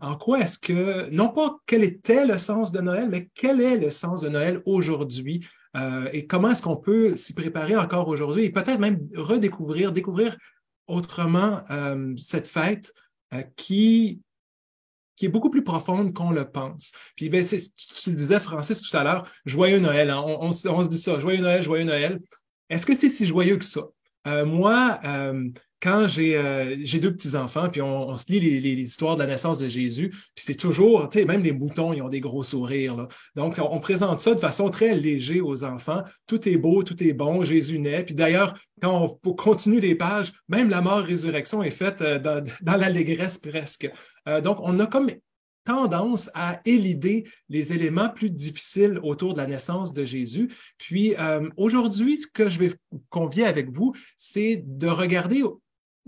En quoi est-ce que, non pas quel était le sens de Noël, mais quel est le sens de Noël aujourd'hui et comment est-ce qu'on peut s'y préparer encore aujourd'hui et peut-être même découvrir autrement cette fête qui est beaucoup plus profonde qu'on le pense. Puis ben, tu le disais, Francis, tout à l'heure, joyeux Noël, hein? On se dit ça, joyeux Noël, joyeux Noël. Est-ce que c'est si joyeux que ça? Moi, quand j'ai deux petits-enfants, puis on se lit les histoires de la naissance de Jésus, puis c'est toujours, tu sais, même les moutons, ils ont des gros sourires, là. Donc, on présente ça de façon très légère aux enfants. Tout est beau, tout est bon, Jésus naît. Puis d'ailleurs, quand on continue les pages, même la mort-résurrection est faite dans l'allégresse presque. Donc, on a comme tendance à élider les éléments plus difficiles autour de la naissance de Jésus. Puis aujourd'hui, ce que je vais convier avec vous, c'est de regarder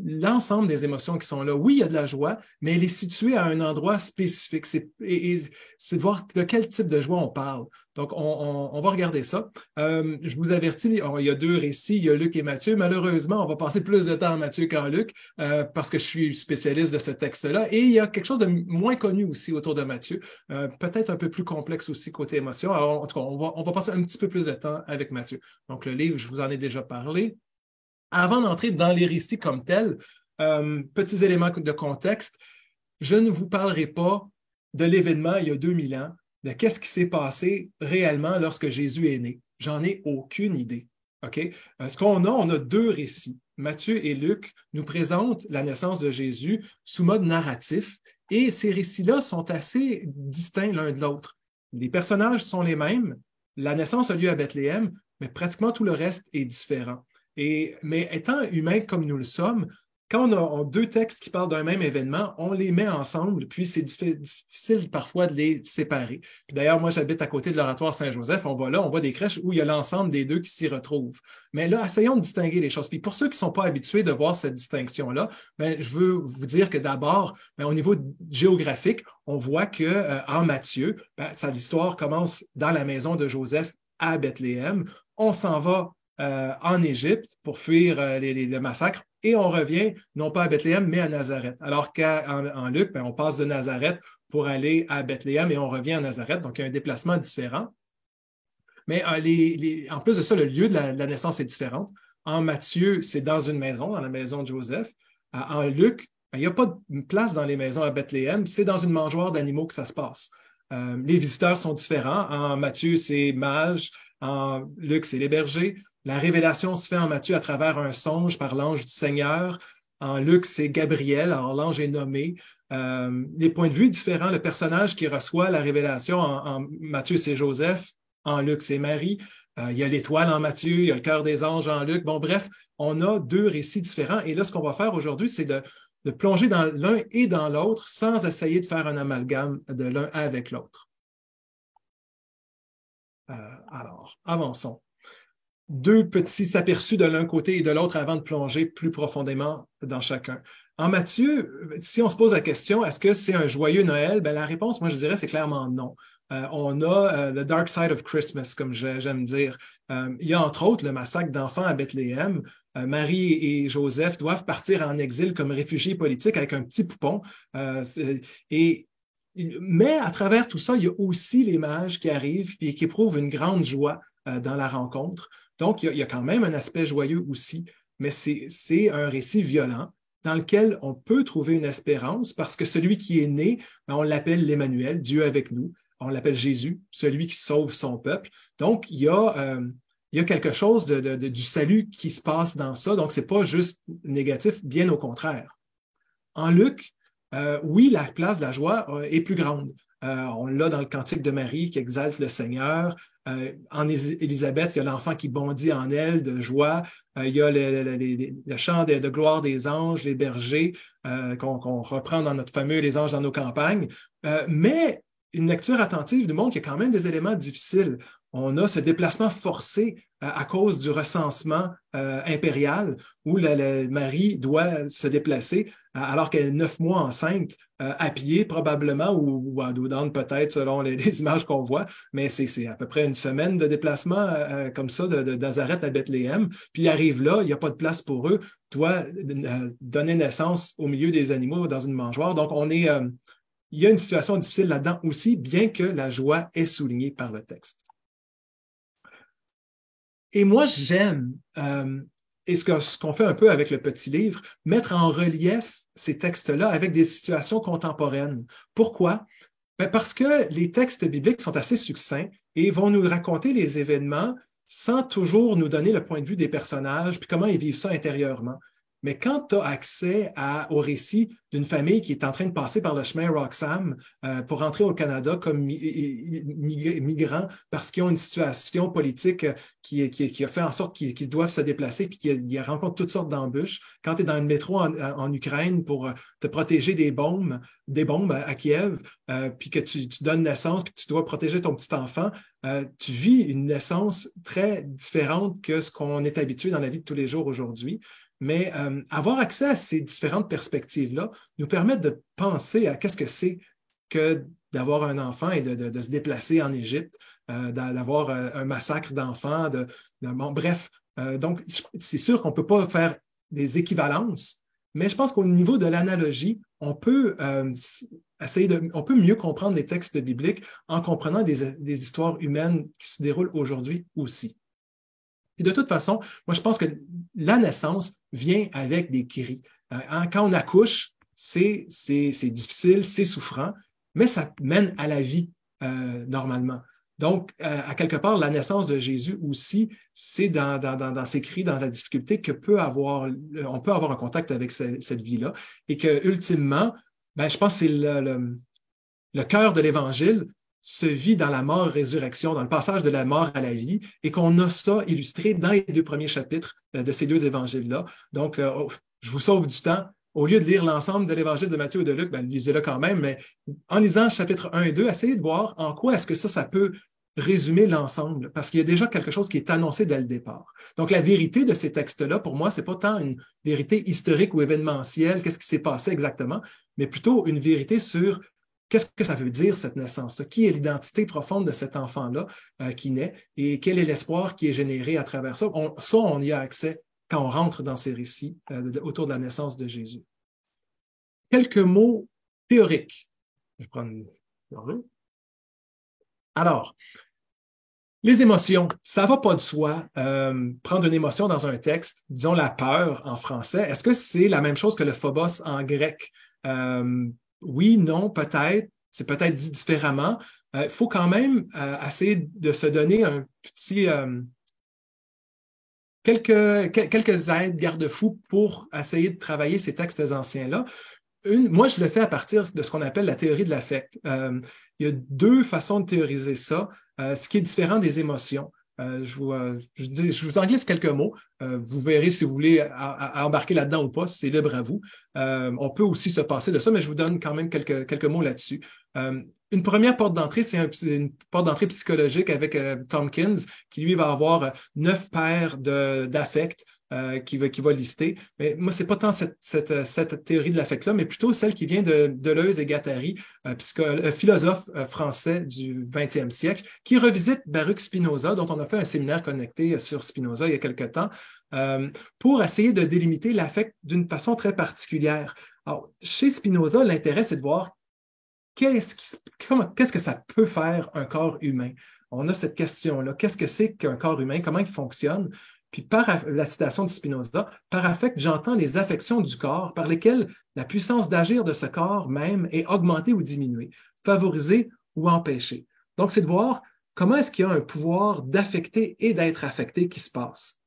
l'ensemble des émotions qui sont là. Oui, il y a de la joie, mais elle est située à un endroit spécifique. C'est de voir de quel type de joie on parle. Donc, on va regarder ça. Je vous avertis, il y a deux récits, il y a Luc et Matthieu. Malheureusement, on va passer plus de temps en Matthieu qu'en Luc parce que je suis spécialiste de ce texte-là. Et il y a quelque chose de moins connu aussi autour de Matthieu, peut-être un peu plus complexe aussi côté émotion. Alors, en tout cas, on va passer un petit peu plus de temps avec Matthieu. Donc, le livre, je vous en ai déjà parlé. Avant d'entrer dans les récits comme tels, petits éléments de contexte, je ne vous parlerai pas de l'événement il y a 2000 ans, de qu'est-ce qui s'est passé réellement lorsque Jésus est né. J'en ai aucune idée. OK? Ce qu'on a, on a deux récits. Matthieu et Luc nous présentent la naissance de Jésus sous mode narratif et ces récits-là sont assez distincts l'un de l'autre. Les personnages sont les mêmes, la naissance a lieu à Bethléem, mais pratiquement tout le reste est différent. Mais étant humains comme nous le sommes, quand on a deux textes qui parlent d'un même événement, on les met ensemble, puis c'est difficile parfois de les séparer. D'ailleurs, moi, j'habite à côté de l'oratoire Saint-Joseph. On va là, on voit des crèches où il y a l'ensemble des deux qui s'y retrouvent. Mais là, essayons de distinguer les choses. Puis pour ceux qui ne sont pas habitués de voir cette distinction-là, ben, je veux vous dire que d'abord, ben, au niveau géographique, on voit qu'en Matthieu, ben, l'histoire commence dans la maison de Joseph à Bethléem. On s'en va en Égypte pour fuir les massacres et on revient non pas à Bethléem, mais à Nazareth. Alors qu'en Luc, ben, on passe de Nazareth pour aller à Bethléem et on revient à Nazareth, donc il y a un déplacement différent. Mais en plus de ça, le lieu de la naissance est différent. En Matthieu, c'est dans une maison, dans la maison de Joseph. En Luc, ben, il n'y a pas de place dans les maisons à Bethléem, c'est dans une mangeoire d'animaux que ça se passe. Les visiteurs sont différents. En Matthieu, c'est mages. En Luc, c'est les bergers. La révélation se fait en Matthieu à travers un songe par l'ange du Seigneur. En Luc, c'est Gabriel, alors l'ange est nommé. Les points de vue différents. Le personnage qui reçoit la révélation en Matthieu, c'est Joseph. En Luc, c'est Marie. Il y a l'étoile en Matthieu, il y a le cœur des anges en Luc. Bon, bref, on a deux récits différents. Et là, ce qu'on va faire aujourd'hui, c'est de plonger dans l'un et dans l'autre sans essayer de faire un amalgame de l'un avec l'autre. Alors, avançons. Deux petits aperçus de l'un côté et de l'autre avant de plonger plus profondément dans chacun. En Matthieu, si on se pose la question, est-ce que c'est un joyeux Noël? Ben, la réponse, moi, je dirais, c'est clairement non. On a The Dark Side of Christmas, comme j'aime dire. Il y a entre autres le massacre d'enfants à Bethléem. Marie et Joseph doivent partir en exil comme réfugiés politiques avec un petit poupon. Mais à travers tout ça, il y a aussi les mages qui arrivent et qui éprouvent une grande joie dans la rencontre. Donc, il y a quand même un aspect joyeux aussi, mais c'est un récit violent dans lequel on peut trouver une espérance parce que celui qui est né, on l'appelle l'Emmanuel, Dieu avec nous. On l'appelle Jésus, celui qui sauve son peuple. Donc, il y a quelque chose du salut qui se passe dans ça. Donc, ce n'est pas juste négatif, bien au contraire. En Luc, oui, la place de la joie est plus grande. On l'a dans le Cantique de Marie qui exalte le Seigneur. En Élisabeth, il y a l'enfant qui bondit en elle de joie. Il y a le chant de gloire des anges, les bergers, qu'on reprend dans notre fameux Les anges dans nos campagnes. Mais une lecture attentive nous montre qu'il y a quand même des éléments difficiles. On a ce déplacement forcé à cause du recensement impérial où Marie doit se déplacer alors qu'elle est 9 mois enceinte, à pied probablement ou à dos d'âne peut-être selon les images qu'on voit, mais c'est à peu près une semaine de déplacement comme ça de Nazareth à Bethléem. Puis ils arrivent là, il n'y a pas de place pour eux, doit donner naissance au milieu des animaux dans une mangeoire. Donc on est il y a une situation difficile là-dedans aussi, bien que la joie est soulignée par le texte. Et moi, j'aime, et ce qu'on fait un peu avec le petit livre, mettre en relief ces textes-là avec des situations contemporaines. Pourquoi? Ben parce que les textes bibliques sont assez succincts et vont nous raconter les événements sans toujours nous donner le point de vue des personnages puis comment ils vivent ça intérieurement. Mais quand tu as accès au récit d'une famille qui est en train de passer par le chemin Roxham pour rentrer au Canada comme migrants parce qu'ils ont une situation politique qui a fait en sorte qu'ils doivent se déplacer puis qu'ils rencontrent toutes sortes d'embûches, quand tu es dans le métro en Ukraine pour te protéger des bombes à Kiev, puis que tu donnes naissance puis que tu dois protéger ton petit enfant, tu vis une naissance très différente que ce qu'on est habitué dans la vie de tous les jours aujourd'hui. Mais avoir accès à ces différentes perspectives-là nous permet de penser à qu'est-ce que c'est que d'avoir un enfant et de se déplacer en Égypte, d'avoir un massacre d'enfants. Bon, bref, donc c'est sûr qu'on ne peut pas faire des équivalences, mais je pense qu'au niveau de l'analogie, on peut on peut mieux comprendre les textes bibliques en comprenant des histoires humaines qui se déroulent aujourd'hui aussi. Et de toute façon, moi, je pense que la naissance vient avec des cris. Quand on accouche, c'est difficile, c'est souffrant, mais ça mène à la vie normalement. Donc, à quelque part, la naissance de Jésus aussi, c'est dans ces cris, dans la difficulté on peut avoir un contact avec cette vie-là. Et que, ultimement, ben, je pense que c'est le cœur de l'Évangile se vit dans la mort-résurrection, dans le passage de la mort à la vie, et qu'on a ça illustré dans les 2 premiers chapitres de ces 2 évangiles-là. Donc, je vous sauve du temps. Au lieu de lire l'ensemble de l'évangile de Matthieu et de Luc, ben, lisez-le quand même, mais en lisant chapitres 1 et 2, essayez de voir en quoi est-ce que ça peut résumer l'ensemble, parce qu'il y a déjà quelque chose qui est annoncé dès le départ. Donc, la vérité de ces textes-là, pour moi, ce n'est pas tant une vérité historique ou événementielle, qu'est-ce qui s'est passé exactement, mais plutôt une vérité sur qu'est-ce que ça veut dire, cette naissance-là? Qui est l'identité profonde de cet enfant-là qui naît et quel est l'espoir qui est généré à travers ça? On y a accès quand on rentre dans ces récits autour de la naissance de Jésus. Quelques mots théoriques. Je vais prendre une... Alors, les émotions, ça ne va pas de soi. Prendre une émotion dans un texte, disons la peur en français, est-ce que c'est la même chose que le phobos en grec? Oui, non, peut-être. C'est peut-être dit différemment. Il faut quand même essayer de se donner un petit... quelques aides, garde-fous pour essayer de travailler ces textes anciens-là. Moi, je le fais à partir de ce qu'on appelle la théorie de l'affect. Il y a 2 façons de théoriser ça, ce qui est différent des émotions. Je vous en glisse quelques mots. Vous verrez si vous voulez à embarquer là-dedans ou pas, c'est libre à vous. On peut aussi se passer de ça, mais je vous donne quand même quelques mots là-dessus. Une première porte d'entrée, c'est une porte d'entrée psychologique avec Tompkins, qui lui va avoir 9 paires d'affects qui va lister. Mais moi, c'est pas tant cette théorie de l'affect-là, mais plutôt celle qui vient de Deleuze et Guattari, philosophe français du 20e siècle, qui revisite Baruch Spinoza, dont on a fait un séminaire connecté sur Spinoza il y a quelque temps, pour essayer de délimiter l'affect d'une façon très particulière. Alors, chez Spinoza, l'intérêt, c'est de voir qu'est-ce que ça peut faire un corps humain. On a cette question-là. Qu'est-ce que c'est qu'un corps humain? Comment il fonctionne? Puis par la citation de Spinoza, par affect, j'entends les affections du corps par lesquelles la puissance d'agir de ce corps même est augmentée ou diminuée, favorisée ou empêchée. Donc, c'est de voir comment est-ce qu'il y a un pouvoir d'affecter et d'être affecté qui se passe.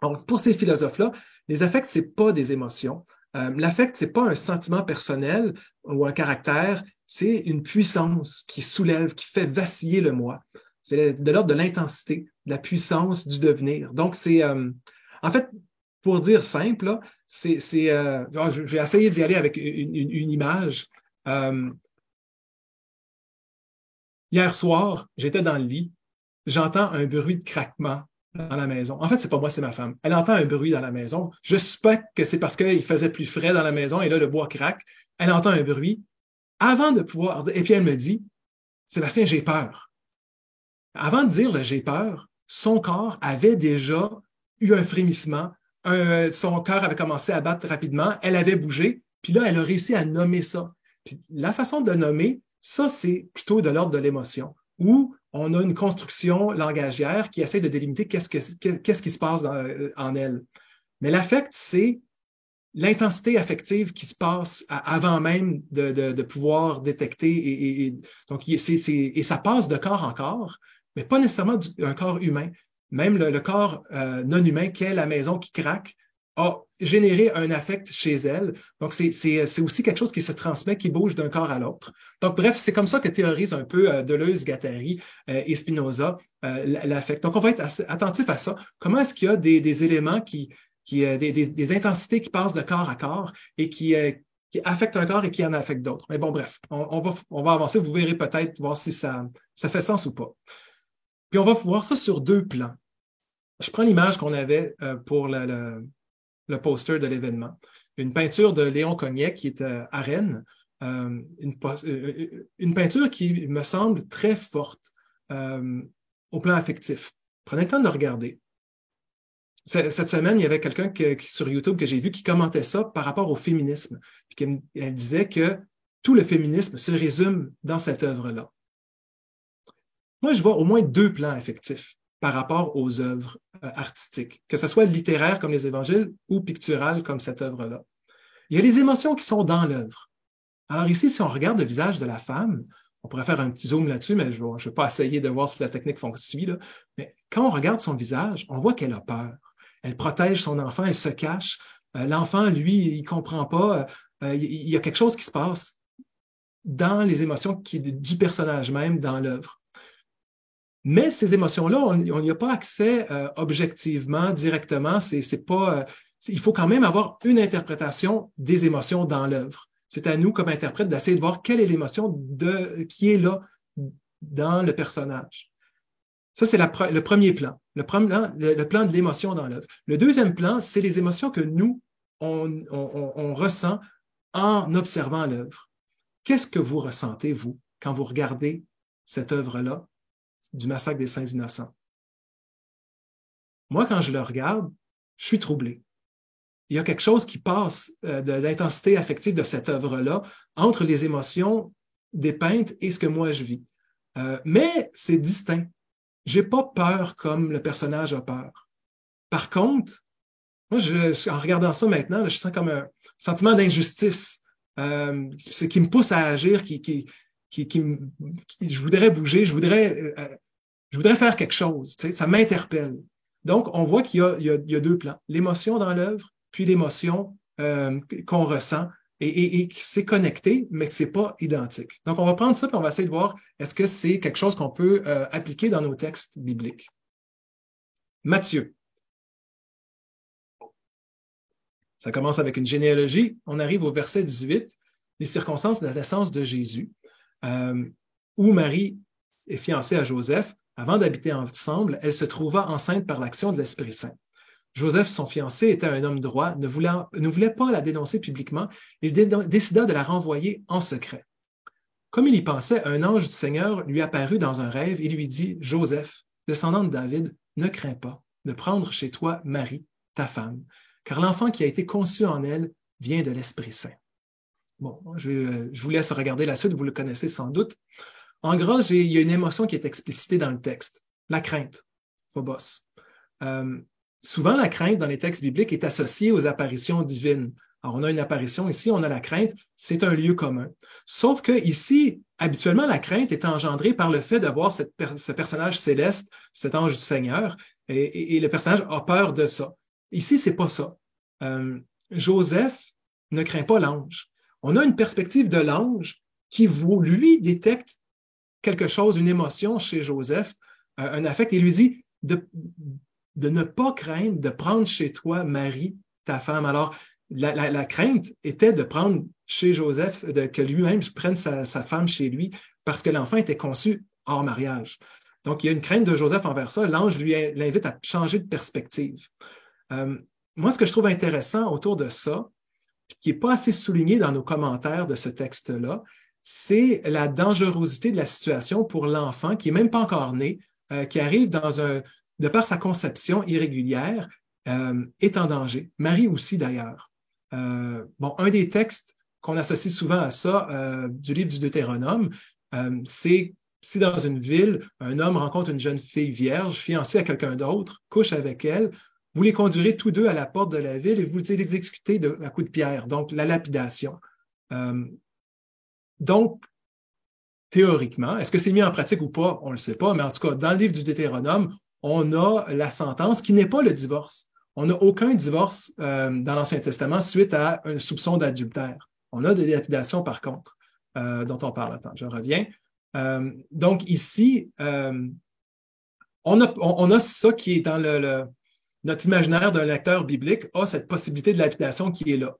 Donc, pour ces philosophes-là, les affects, ce n'est pas des émotions. L'affect, ce n'est pas un sentiment personnel ou un caractère, c'est une puissance qui soulève, qui fait vaciller le moi. C'est de l'ordre de l'intensité, de la puissance du devenir. Donc, c'est... en fait, pour dire simple, là, je vais essayer d'y aller avec une image. Hier soir, j'étais dans le lit, j'entends un bruit de craquement dans la maison. En fait, c'est pas moi, c'est ma femme. Elle entend un bruit dans la maison. Je suspecte que c'est parce qu'il faisait plus frais dans la maison et là, le bois craque. Elle entend un bruit. Avant de pouvoir... Et puis elle me dit, Sébastien, j'ai peur. Avant de dire j'ai peur, son corps avait déjà eu un frémissement. Son cœur avait commencé à battre rapidement. Elle avait bougé. Puis là, elle a réussi à nommer ça. Puis la façon de le nommer, ça, c'est plutôt de l'ordre de l'émotion, où on a une construction langagière qui essaie de délimiter qu'est-ce qui se passe en elle. Mais l'affect, c'est l'intensité affective qui se passe avant même de pouvoir détecter. Donc, et ça passe de corps en corps, mais pas nécessairement un corps humain. Même le corps non humain, qu'est la maison qui craque, a généré un affect chez elle. Donc, c'est aussi quelque chose qui se transmet, qui bouge d'un corps à l'autre. Donc, bref, c'est comme ça que théorise un peu Deleuze, Guattari et Spinoza l'affect. Donc, on va être attentif à ça. Comment est-ce qu'il y a des éléments des intensités qui passent de corps à corps et qui affectent un corps et qui en affectent d'autres. Mais bon, bref, on va avancer. Vous verrez peut-être voir si ça fait sens ou pas. Puis on va voir ça sur deux plans. Je prends l'image qu'on avait pour le poster de l'événement. Une peinture de Léon Cognet qui est à Rennes. Une peinture qui me semble très forte au plan affectif. Prenez le temps de le regarder. Cette semaine, il y avait quelqu'un sur YouTube que j'ai vu qui commentait ça par rapport au féminisme. Puis elle disait que tout le féminisme se résume dans cette œuvre-là. Moi, je vois au moins deux plans affectifs par rapport aux œuvres artistiques, que ce soit littéraire comme les évangiles ou pictural comme cette œuvre-là. Il y a les émotions qui sont dans l'œuvre. Alors ici, si on regarde le visage de la femme, on pourrait faire un petit zoom là-dessus, mais je ne vais pas essayer de voir si la technique fonctionne. Mais quand on regarde son visage, on voit qu'elle a peur. Elle protège son enfant, elle se cache. L'enfant, lui, il ne comprend pas. Il y a quelque chose qui se passe dans les émotions du personnage même dans l'œuvre. Mais ces émotions-là, on n'y a pas accès objectivement, directement. Il faut quand même avoir une interprétation des émotions dans l'œuvre. C'est à nous, comme interprètes, d'essayer de voir quelle est l'émotion qui est là dans le personnage. Ça, c'est le premier plan, le plan de l'émotion dans l'œuvre. Le deuxième plan, c'est les émotions que nous, on ressent en observant l'œuvre. Qu'est-ce que vous ressentez, vous, quand vous regardez cette œuvre-là du Massacre des Saints Innocents? Moi, quand je le regarde, je suis troublé. Il y a quelque chose qui passe de l'intensité affective de cette œuvre-là entre les émotions dépeintes et ce que moi je vis. Mais c'est distinct. Je n'ai pas peur comme le personnage a peur. Par contre, moi, en regardant ça maintenant, je sens comme un sentiment d'injustice qui me pousse à agir, je voudrais bouger, je voudrais faire quelque chose. Ça m'interpelle. Donc, on voit qu'il y a deux plans. L'émotion dans l'œuvre, puis l'émotion qu'on ressent et qui s'est connecté, mais que ce n'est pas identique. Donc, on va prendre ça et on va essayer de voir est-ce que c'est quelque chose qu'on peut appliquer dans nos textes bibliques. Matthieu. Ça commence avec une généalogie. On arrive au verset 18, les circonstances de la naissance de Jésus, où Marie est fiancée à Joseph. Avant d'habiter ensemble, elle se trouva enceinte par l'action de l'Esprit Saint. Joseph, son fiancé, était un homme droit, ne voulait pas la dénoncer publiquement. Il décida de la renvoyer en secret. Comme il y pensait, un ange du Seigneur lui apparut dans un rêve et lui dit « Joseph, descendant de David, ne crains pas de prendre chez toi Marie, ta femme, car l'enfant qui a été conçu en elle vient de l'Esprit Saint. » Bon, je vous laisse regarder la suite, vous le connaissez sans doute. En gras, il y a une émotion qui est explicitée dans le texte, la crainte, phobos. Souvent, la crainte dans les textes bibliques est associée aux apparitions divines. Alors, on a une apparition ici, on a la crainte, c'est un lieu commun. Sauf que ici, habituellement, la crainte est engendrée par le fait d'avoir ce personnage céleste, cet ange du Seigneur, et le personnage a peur de ça. Ici, c'est pas ça. Joseph ne craint pas l'ange. On a une perspective de l'ange qui, lui, détecte quelque chose, une émotion chez Joseph, un affect, et lui dit de ne pas craindre de prendre chez toi Marie, ta femme. Alors, la crainte était de prendre chez Joseph, que lui-même prenne sa femme chez lui, parce que l'enfant était conçu hors mariage. Donc, il y a une crainte de Joseph envers ça. L'ange l'invite à changer de perspective. Moi, ce que je trouve intéressant autour de ça, qui n'est pas assez souligné dans nos commentaires de ce texte-là, c'est la dangerosité de la situation pour l'enfant qui n'est même pas encore né, qui arrive de par sa conception irrégulière, est en danger. Marie aussi, d'ailleurs. Un des textes qu'on associe souvent à ça du livre du Deutéronome, c'est si dans une ville, un homme rencontre une jeune fille vierge, fiancée à quelqu'un d'autre, couche avec elle, vous les conduirez tous deux à la porte de la ville et vous les exécutez à coups de pierre, donc la lapidation. Donc, théoriquement, est-ce que c'est mis en pratique ou pas? On ne le sait pas, mais en tout cas, dans le livre du Deutéronome, on a la sentence qui n'est pas le divorce. On n'a aucun divorce dans l'Ancien Testament suite à un soupçon d'adultère. On a des lapidations, par contre, dont on parle. Attends, je reviens. Donc, ici, on a ça qui est dans notre imaginaire d'un lecteur biblique, a cette possibilité de lapidation qui est là.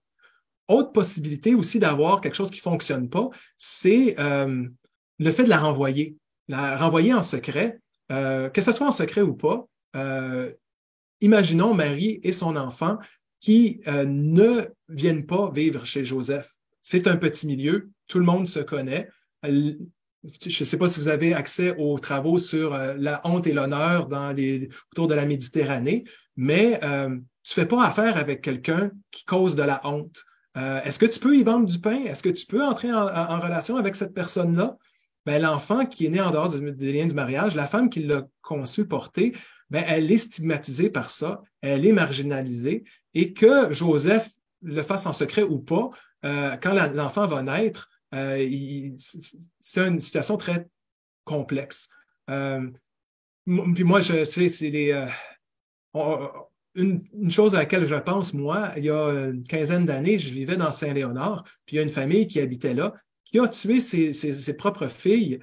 Autre possibilité aussi d'avoir quelque chose qui ne fonctionne pas, c'est le fait de la renvoyer. La renvoyer en secret, que ce soit en secret ou pas, imaginons Marie et son enfant qui ne viennent pas vivre chez Joseph. C'est un petit milieu, tout le monde se connaît. Je ne sais pas si vous avez accès aux travaux sur la honte et l'honneur autour de la Méditerranée, mais tu ne fais pas affaire avec quelqu'un qui cause de la honte. Est-ce que tu peux y vendre du pain? Est-ce que tu peux entrer en relation avec cette personne-là? Ben, l'enfant qui est né en dehors des liens du mariage, la femme qui l'a conçu, porté, ben, elle est stigmatisée par ça, elle est marginalisée, et que Joseph le fasse en secret ou pas, quand l'enfant va naître, c'est une situation très complexe. Puis moi, tu sais, c'est une chose à laquelle je pense, moi, il y a une quinzaine d'années, je vivais dans Saint-Léonard, puis il y a une famille qui habitait là, qui a tué ses propres filles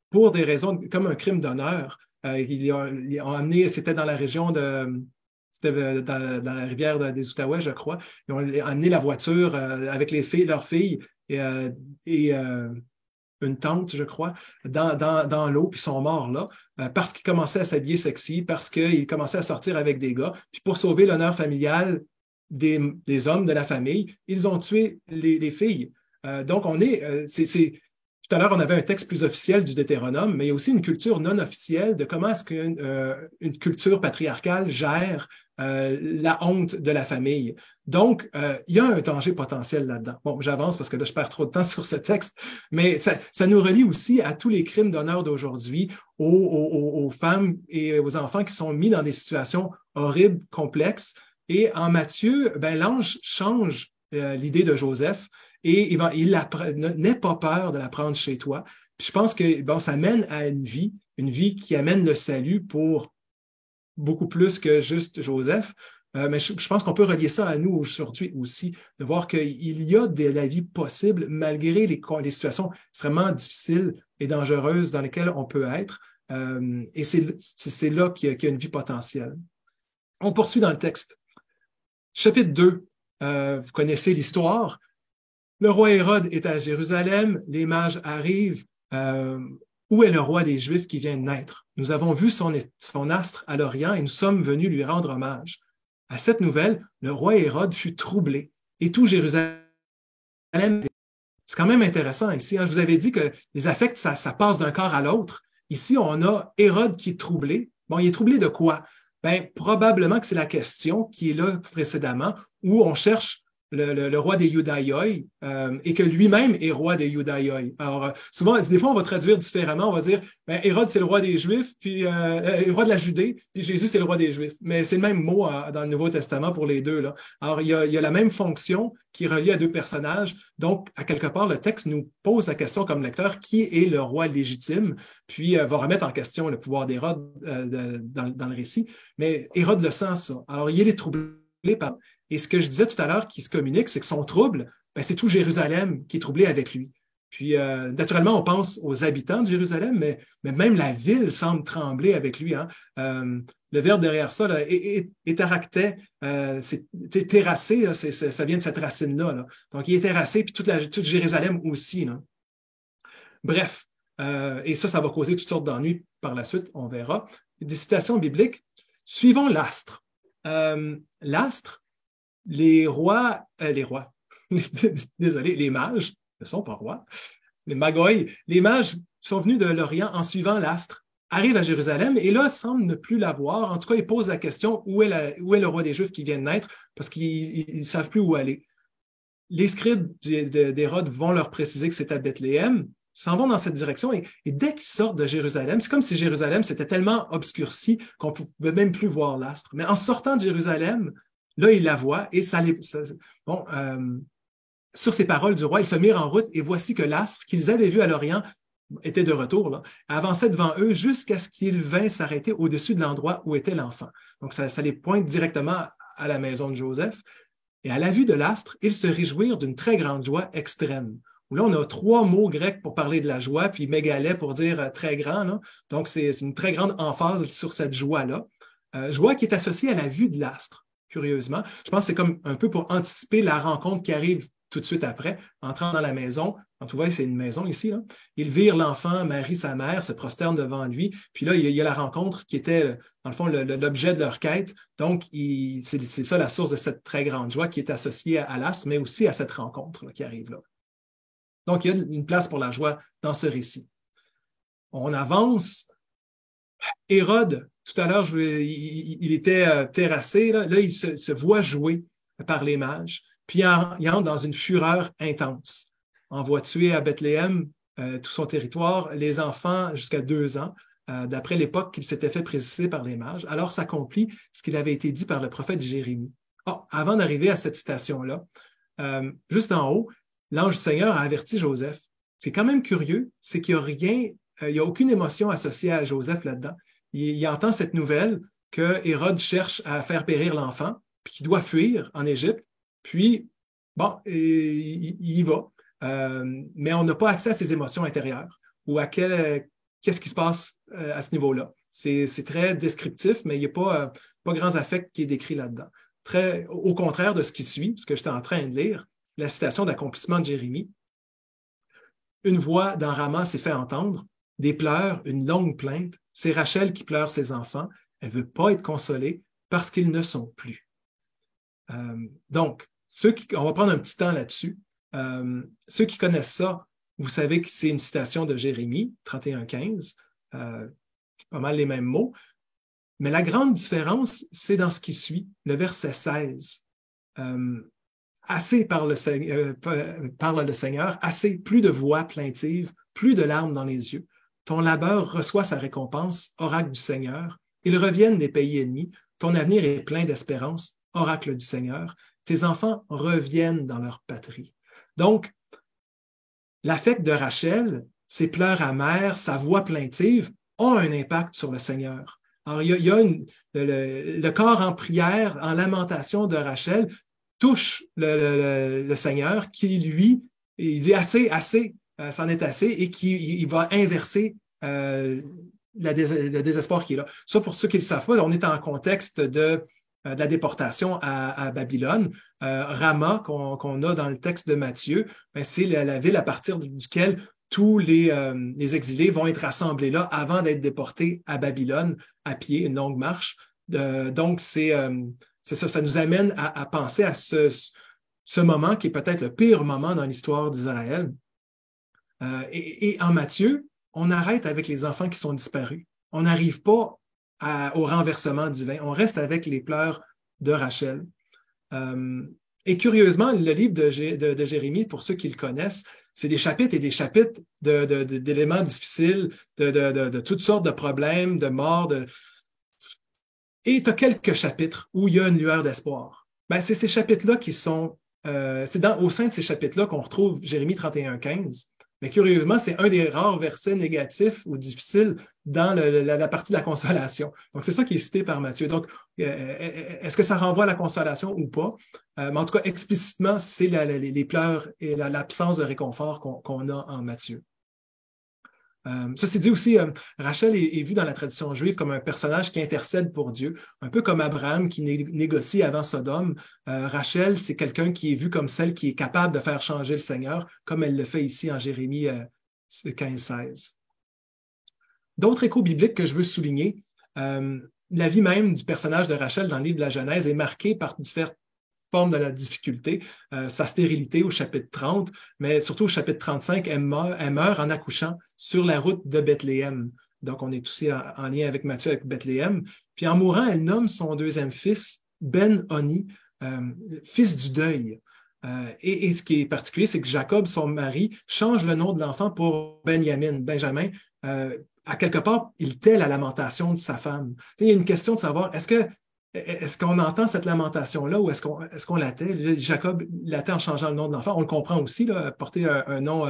pour des raisons comme un crime d'honneur. Ils ont amené, c'était dans la région c'était dans la rivière des Outaouais, je crois. Ils ont amené la voiture avec leurs filles et une tante, je crois, dans l'eau, puis ils sont morts là, parce qu'ils commençaient à s'habiller sexy, parce qu'ils commençaient à sortir avec des gars. Puis pour sauver l'honneur familial des hommes de la famille, ils ont tué les filles. Donc, tout à l'heure, on avait un texte plus officiel du Deutéronome, mais il y a aussi une culture non officielle de comment est-ce qu'une culture patriarcale gère la honte de la famille. Donc, il y a un danger potentiel là-dedans. Bon, j'avance parce que là, je perds trop de temps sur ce texte, mais ça nous relie aussi à tous les crimes d'honneur d'aujourd'hui, aux femmes et aux enfants qui sont mis dans des situations horribles, complexes. Et en Matthieu, ben, l'ange change l'idée de Joseph. Et il n'aie pas peur de la prendre chez toi. Puis je pense que bon, ça mène à une vie qui amène le salut pour beaucoup plus que juste Joseph. Mais je pense qu'on peut relier ça à nous aujourd'hui aussi, de voir qu'il y a de la vie possible malgré les situations extrêmement difficiles et dangereuses dans lesquelles on peut être. Et c'est là qu'il y a une vie potentielle. On poursuit dans le texte. Chapitre 2, vous connaissez l'histoire. Le roi Hérode est à Jérusalem, les mages arrivent. Où est le roi des Juifs qui vient de naître? Nous avons vu son astre à l'Orient et nous sommes venus lui rendre hommage. À cette nouvelle, le roi Hérode fut troublé et tout Jérusalem. C'est quand même intéressant ici. Je vous avais dit que les affects, ça passe d'un corps à l'autre. Ici, on a Hérode qui est troublé. Bon, il est troublé de quoi? Ben, probablement que c'est la question qui est là précédemment, où on cherche le roi des Yudaïoi et que lui-même est roi des Yudaïoi. Alors, souvent, des fois, on va traduire différemment. On va dire, ben, Hérode, c'est le roi des Juifs, puis le roi de la Judée, puis Jésus, c'est le roi des Juifs. Mais c'est le même mot dans le Nouveau Testament pour les deux, là. Alors, il y a la même fonction qui est reliée à deux personnages. Donc, à quelque part, le texte nous pose la question comme lecteur, qui est le roi légitime, puis va remettre en question le pouvoir d'Hérode dans le récit. Mais Hérode le sent, ça. Alors, il est troublé par... Et ce que je disais tout à l'heure qui se communique, c'est que son trouble, ben, c'est tout Jérusalem qui est troublé avec lui. Puis, naturellement, on pense aux habitants de Jérusalem, mais même la ville semble trembler avec lui. Hein. Le verbe derrière ça, là, étaracté, c'est terrassé, là, ça vient de cette racine-là. Là. Donc, il est terrassé, puis toute Jérusalem aussi. Là. Bref, et ça va causer toutes sortes d'ennuis par la suite, on verra. Des citations bibliques. Suivons l'astre. L'astre, les mages ne sont pas rois, les magoi, les mages sont venus de l'Orient en suivant l'astre, arrivent à Jérusalem et là semblent ne plus l'avoir. En tout cas, ils posent la question où est le roi des Juifs qui vient de naître parce qu'ils ne savent plus où aller. les scribes d'Hérode vont leur préciser que c'est à Bethléem, s'en vont dans cette direction et dès qu'ils sortent de Jérusalem, c'est comme si Jérusalem s'était tellement obscurci qu'on ne pouvait même plus voir l'astre. Mais en sortant de Jérusalem, là, ils la voient et bon, sur ces paroles du roi, ils se mirent en route et voici que l'astre qu'ils avaient vu à l'Orient était de retour, là, avançait devant eux jusqu'à ce qu'il vint s'arrêter au-dessus de l'endroit où était l'enfant. Donc, ça les pointe directement à la maison de Joseph. Et à la vue de l'astre, ils se réjouirent d'une très grande joie extrême. Là, on a 3 mots grecs pour parler de la joie, puis mégalais pour dire très grand. Là. Donc, c'est une très grande emphase sur cette joie-là. Joie qui est associée à la vue de l'astre, curieusement. Je pense que c'est comme un peu pour anticiper la rencontre qui arrive tout de suite après, entrant dans la maison. Quand tu vois, c'est une maison ici. Là. Ils virent l'enfant, Marie, sa mère, se prosternent devant lui. Puis là, il y a la rencontre qui était, dans le fond, l'objet de leur quête. Donc, c'est ça la source de cette très grande joie qui est associée à l'astre, mais aussi à cette rencontre là, qui arrive là. Donc, il y a une place pour la joie dans ce récit. On avance. Hérode, tout à l'heure, il était terrassé. Là, il se voit jouer par les mages. Puis, il entre dans une fureur intense. Envoie tuer à Bethléem tout son territoire, les enfants jusqu'à 2 ans, d'après l'époque qu'il s'était fait préciser par les mages. Alors s'accomplit ce qu'il avait été dit par le prophète Jérémie. Avant d'arriver à cette citation-là, juste en haut, l'ange du Seigneur a averti Joseph. C'est quand même curieux, c'est qu'il n'y a rien, il n'y a aucune émotion associée à Joseph là-dedans. Il entend cette nouvelle que Hérode cherche à faire périr l'enfant, puis qu'il doit fuir en Égypte, puis, bon, il y va. Mais on n'a pas accès à ses émotions intérieures ou à qu'est-ce qui se passe à ce niveau-là. C'est très descriptif, mais il n'y a pas grands affects qui est décrit là-dedans. Au contraire de ce qui suit, ce que j'étais en train de lire, la citation d'accomplissement de Jérémie. Une voix dans Rama s'est fait entendre, des pleurs, une longue plainte. C'est Rachel qui pleure ses enfants. Elle ne veut pas être consolée parce qu'ils ne sont plus. Donc, on va prendre un petit temps là-dessus. Ceux qui connaissent ça, vous savez que c'est une citation de Jérémie, 31-15, pas mal les mêmes mots. Mais la grande différence, c'est dans ce qui suit, le verset 16. Assez parle le Seigneur, assez, plus de voix plaintives, plus de larmes dans les yeux. Ton labeur reçoit sa récompense, oracle du Seigneur. Ils reviennent des pays ennemis. Ton avenir est plein d'espérance, oracle du Seigneur. Tes enfants reviennent dans leur patrie. Donc, l'affect de Rachel, ses pleurs amers, sa voix plaintive ont un impact sur le Seigneur. Alors, il y a le corps en prière, en lamentation de Rachel touche le Seigneur qui, lui, il dit assez, assez, c'en est assez, et il va inverser le désespoir qui est là. Ça, pour ceux qui ne le savent pas, on est en contexte de la déportation à Babylone. Rama, qu'on a dans le texte de Matthieu, c'est la ville à partir duquel tous les exilés vont être rassemblés là avant d'être déportés à Babylone à pied, une longue marche. Donc, c'est ça, ça nous amène à penser à ce moment qui est peut-être le pire moment dans l'histoire d'Israël. Et en Matthieu, on arrête avec les enfants qui sont disparus. On n'arrive pas au renversement divin. On reste avec les pleurs de Rachel. Et curieusement, le livre de Jérémie, pour ceux qui le connaissent, c'est des chapitres et des chapitres d'éléments difficiles, de toutes sortes de problèmes, de morts. Et tu as quelques chapitres où il y a une lueur d'espoir. Ben, c'est ces chapitres-là qui sont... c'est au sein de ces chapitres-là qu'on retrouve Jérémie 31-15. Mais curieusement, c'est un des rares versets négatifs ou difficiles dans la partie de la consolation. Donc, c'est ça qui est cité par Matthieu. Donc, est-ce que ça renvoie à la consolation ou pas? Mais en tout cas, explicitement, c'est les pleurs et l'absence de réconfort qu'on a en Matthieu. Ceci dit aussi, Rachel est vue dans la tradition juive comme un personnage qui intercède pour Dieu, un peu comme Abraham qui négocie avant Sodome. Rachel, c'est quelqu'un qui est vu comme celle qui est capable de faire changer le Seigneur, comme elle le fait ici en Jérémie 15-16. D'autres échos bibliques que je veux souligner, la vie même du personnage de Rachel dans le livre de la Genèse est marquée par différentes formes de la difficulté, sa stérilité au chapitre 30, mais surtout au chapitre 35, elle meurt en accouchant sur la route de Bethléem. Donc, on est aussi en lien avec Matthieu, avec Bethléem. Puis en mourant, elle nomme son deuxième fils, Ben-Oni, fils du deuil. Et ce qui est particulier, c'est que Jacob, son mari, change le nom de l'enfant pour Benjamin. À quelque part, il tait la lamentation de sa femme. Il y a une question de savoir, est-ce qu'on entend cette lamentation-là ou est-ce qu'on la tait? Jacob la tait en changeant le nom de l'enfant. On le comprend aussi, là, porter un nom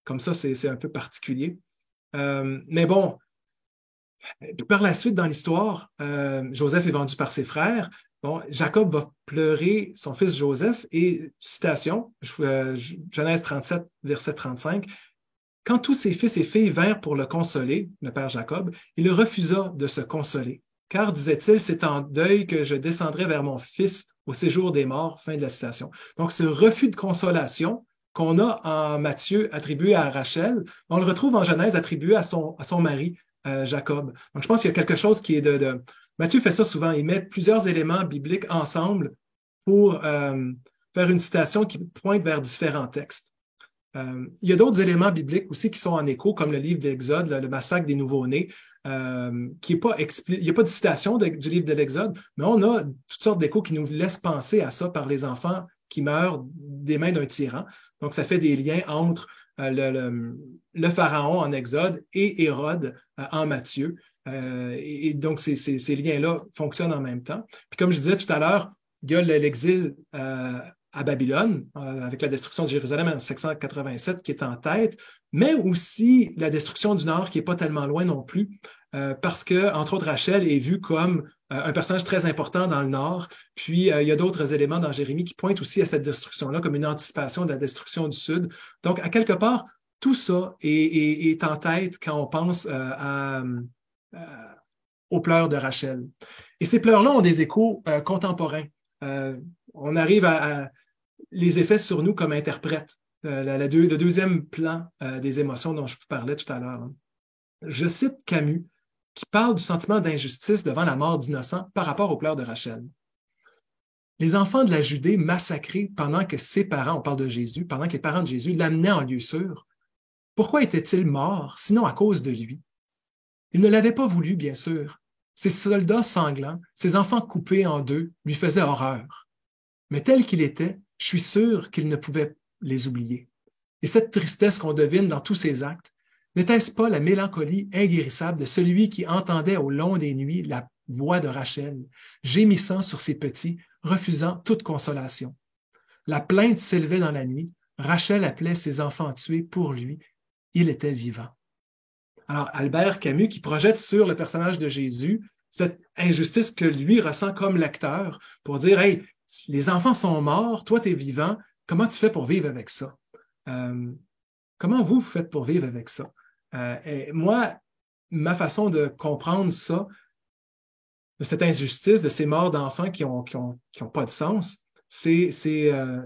comme ça, c'est un peu particulier. Mais bon, par la suite, dans l'histoire, Joseph est vendu par ses frères. Bon, Jacob va pleurer son fils Joseph et, citation, Genèse 37, verset 35, quand tous ses fils et filles vinrent pour le consoler, le père Jacob, il refusa de se consoler. Car, disait-il, c'est en deuil que je descendrai vers mon fils au séjour des morts. Fin de la citation. Donc, ce refus de consolation qu'on a en Matthieu attribué à Rachel, on le retrouve en Genèse attribué à son mari, Jacob. Donc, je pense qu'il y a quelque chose qui est Matthieu fait ça souvent. Il met plusieurs éléments bibliques ensemble pour faire une citation qui pointe vers différents textes. Il y a d'autres éléments bibliques aussi qui sont en écho, comme le livre d'Exode, le massacre des nouveau-nés, qui est pas il n'y a pas de citation du livre de l'Exode, mais on a toutes sortes d'échos qui nous laissent penser à ça par les enfants qui meurent des mains d'un tyran. Donc, ça fait des liens entre le Pharaon en Exode et Hérode en Matthieu. Et donc, ces liens-là fonctionnent en même temps. Puis, comme je disais tout à l'heure, il y a l'exil à Babylone, avec la destruction de Jérusalem en 787 qui est en tête, mais aussi la destruction du Nord qui n'est pas tellement loin non plus, parce que, entre autres, Rachel est vue comme un personnage très important dans le Nord. Puis, il y a d'autres éléments dans Jérémie qui pointent aussi à cette destruction-là comme une anticipation de la destruction du Sud. Donc, à quelque part, tout ça est en tête quand on pense aux pleurs de Rachel. Et ces pleurs-là ont des échos contemporains. On arrive à les effets sur nous comme interprètes, le deuxième plan des émotions dont je vous parlais tout à l'heure. Hein. Je cite Camus, qui parle du sentiment d'injustice devant la mort d'innocents par rapport aux pleurs de Rachel. Les enfants de la Judée massacrés pendant que ses parents, on parle de Jésus, pendant que les parents de Jésus l'amenaient en lieu sûr, pourquoi étaient-ils morts, sinon à cause de lui? Ils ne l'avaient pas voulu, bien sûr. Ces soldats sanglants, ces enfants coupés en deux, lui faisaient horreur. Mais tel qu'il était, je suis sûr qu'il ne pouvait les oublier. Et cette tristesse qu'on devine dans tous ses actes, n'était-ce pas la mélancolie inguérissable de celui qui entendait au long des nuits la voix de Rachel, gémissant sur ses petits, refusant toute consolation? La plainte s'élevait dans la nuit. Rachel appelait ses enfants tués pour lui. Il était vivant. Alors, Albert Camus, qui projette sur le personnage de Jésus cette injustice que lui ressent comme lecteur pour dire « Hey, les enfants sont morts, toi, tu es vivant, comment tu fais pour vivre avec ça? Comment vous faites pour vivre avec ça? » Et moi, ma façon de comprendre ça, de cette injustice, de ces morts d'enfants qui ont pas de sens,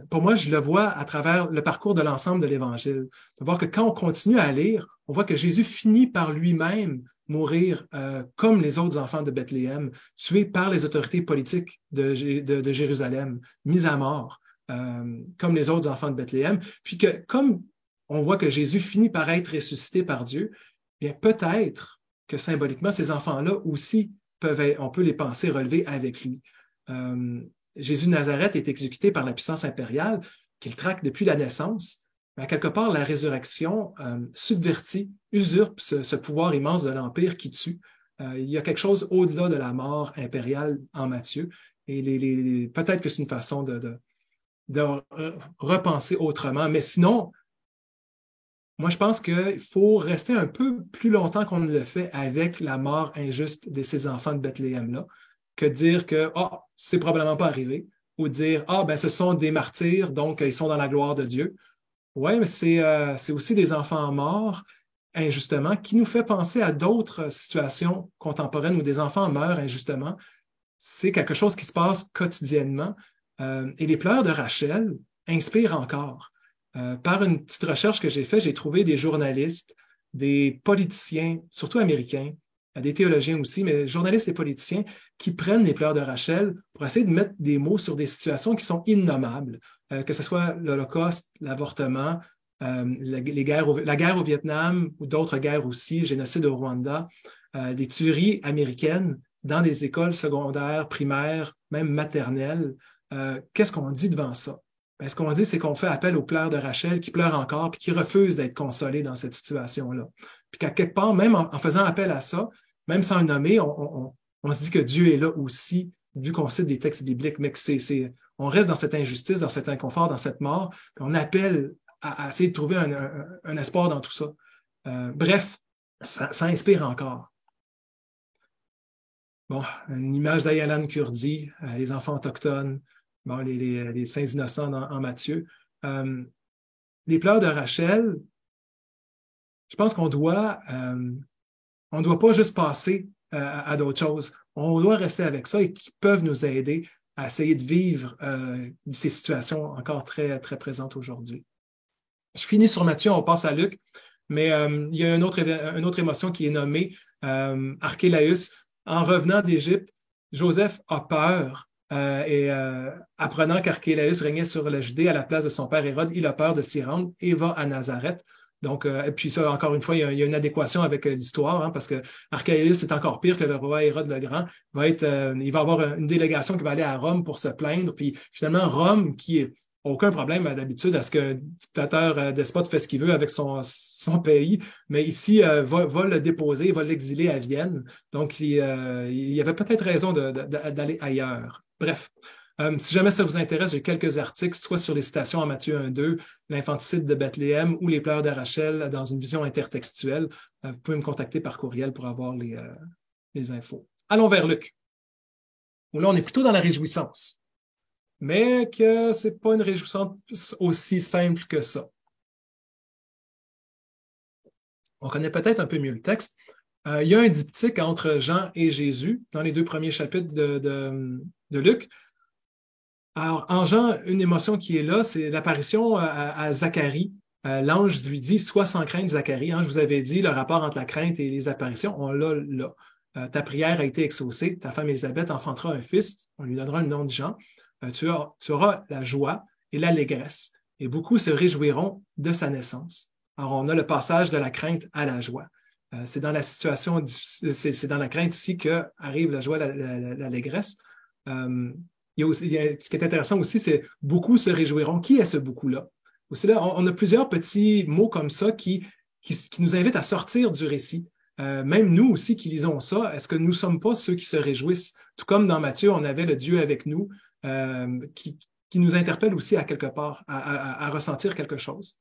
pour moi, je le vois à travers le parcours de l'ensemble de l'Évangile. De voir que quand on continue à lire, on voit que Jésus finit par lui-même mourir comme les autres enfants de Bethléem, tués par les autorités politiques de Jérusalem, mis à mort, comme les autres enfants de Bethléem. Puis que comme on voit que Jésus finit par être ressuscité par Dieu, bien peut-être que symboliquement, ces enfants-là aussi on peut les penser relevés avec lui. Jésus de Nazareth est exécuté par la puissance impériale qu'il traque depuis la naissance. Mais à quelque part, la résurrection subvertit, usurpe ce pouvoir immense de l'Empire qui tue. Il y a quelque chose au-delà de la mort impériale en Matthieu. Et peut-être que c'est une façon de repenser autrement. Mais sinon, moi, je pense qu'il faut rester un peu plus longtemps qu'on ne le fait avec la mort injuste de ces enfants de Bethléem-là, que dire que c'est probablement pas arrivé, ou dire ce sont des martyrs, donc ils sont dans la gloire de Dieu. Oui, mais c'est aussi des enfants morts, injustement, qui nous fait penser à d'autres situations contemporaines où des enfants meurent injustement. C'est quelque chose qui se passe quotidiennement. Et les pleurs de Rachel inspirent encore. Par une petite recherche que j'ai faite, j'ai trouvé des journalistes, des politiciens, surtout américains, des théologiens aussi, mais journalistes et politiciens qui prennent les pleurs de Rachel pour essayer de mettre des mots sur des situations qui sont innommables, que ce soit l'Holocauste, l'avortement, la guerre au Vietnam ou d'autres guerres aussi, génocide au Rwanda, des tueries américaines dans des écoles secondaires, primaires, même maternelles. Qu'est-ce qu'on dit devant ça? ben, ce qu'on dit, c'est qu'on fait appel aux pleurs de Rachel qui pleurent encore puis qui refusent d'être consolés dans cette situation-là. Puis qu'à quelque part, même en faisant appel à ça, même sans le nommer, on se dit que Dieu est là aussi, vu qu'on cite des textes bibliques, mais que on reste dans cette injustice, dans cet inconfort, dans cette mort, puis on appelle à essayer de trouver un espoir dans tout ça. Bref, ça inspire encore. Bon, une image d'Ayalan Kurdi, les enfants autochtones, bon, les saints innocents en Matthieu. Les pleurs de Rachel, je pense qu'on doit pas juste passer à d'autres choses. On doit rester avec ça et qui peuvent nous aider à essayer de vivre ces situations encore très, très présentes aujourd'hui. Je finis sur Matthieu, on passe à Luc, mais il y a une autre émotion qui est nommée Archélaüs. En revenant d'Égypte, Joseph a peur apprenant qu'Archélaüs régnait sur la Judée à la place de son père Hérode, il a peur de s'y rendre et va à Nazareth. Donc, et puis ça, encore une fois, il y a une adéquation avec l'histoire, hein, parce que Archélaüs est encore pire que le roi Hérode le Grand. Il va avoir une délégation qui va aller à Rome pour se plaindre. Puis finalement, Rome, qui n'a aucun problème d'habitude à ce qu'un dictateur despote fait ce qu'il veut avec son pays, mais ici, va le déposer, va l'exiler à Vienne. Donc, il y avait peut-être raison d'aller ailleurs. Bref. Si jamais ça vous intéresse, j'ai quelques articles, soit sur les citations en Matthieu 1-2, l'infanticide de Bethléem ou les pleurs de Rachel dans une vision intertextuelle. Vous pouvez me contacter par courriel pour avoir les infos. Allons vers Luc, où là, on est plutôt dans la réjouissance, mais que ce n'est pas une réjouissance aussi simple que ça. On connaît peut-être un peu mieux le texte. Il y a un diptyque entre Jean et Jésus dans les 2 premiers chapitres de Luc. Alors, en Jean, une émotion qui est là, c'est l'apparition à Zacharie. L'ange lui dit « Sois sans crainte, Zacharie. » Je vous avais dit, le rapport entre la crainte et les apparitions, on l'a là. Ta prière a été exaucée, ta femme Élisabeth enfantera un fils, on lui donnera le nom de Jean. Tu auras la joie et l'allégresse, et beaucoup se réjouiront de sa naissance. Alors, on a le passage de la crainte à la joie. C'est dans la situation difficile, c'est dans la crainte ici qu'arrive la joie, l'allégresse. Ce qui est intéressant aussi, c'est « beaucoup se réjouiront ». Qui est ce « beaucoup-là » ? Aussi là, on a plusieurs petits mots comme ça qui nous invitent à sortir du récit. Même nous aussi qui lisons ça, est-ce que nous ne sommes pas ceux qui se réjouissent? Tout comme dans Matthieu, on avait le Dieu avec nous qui nous interpelle aussi à quelque part, à ressentir quelque chose.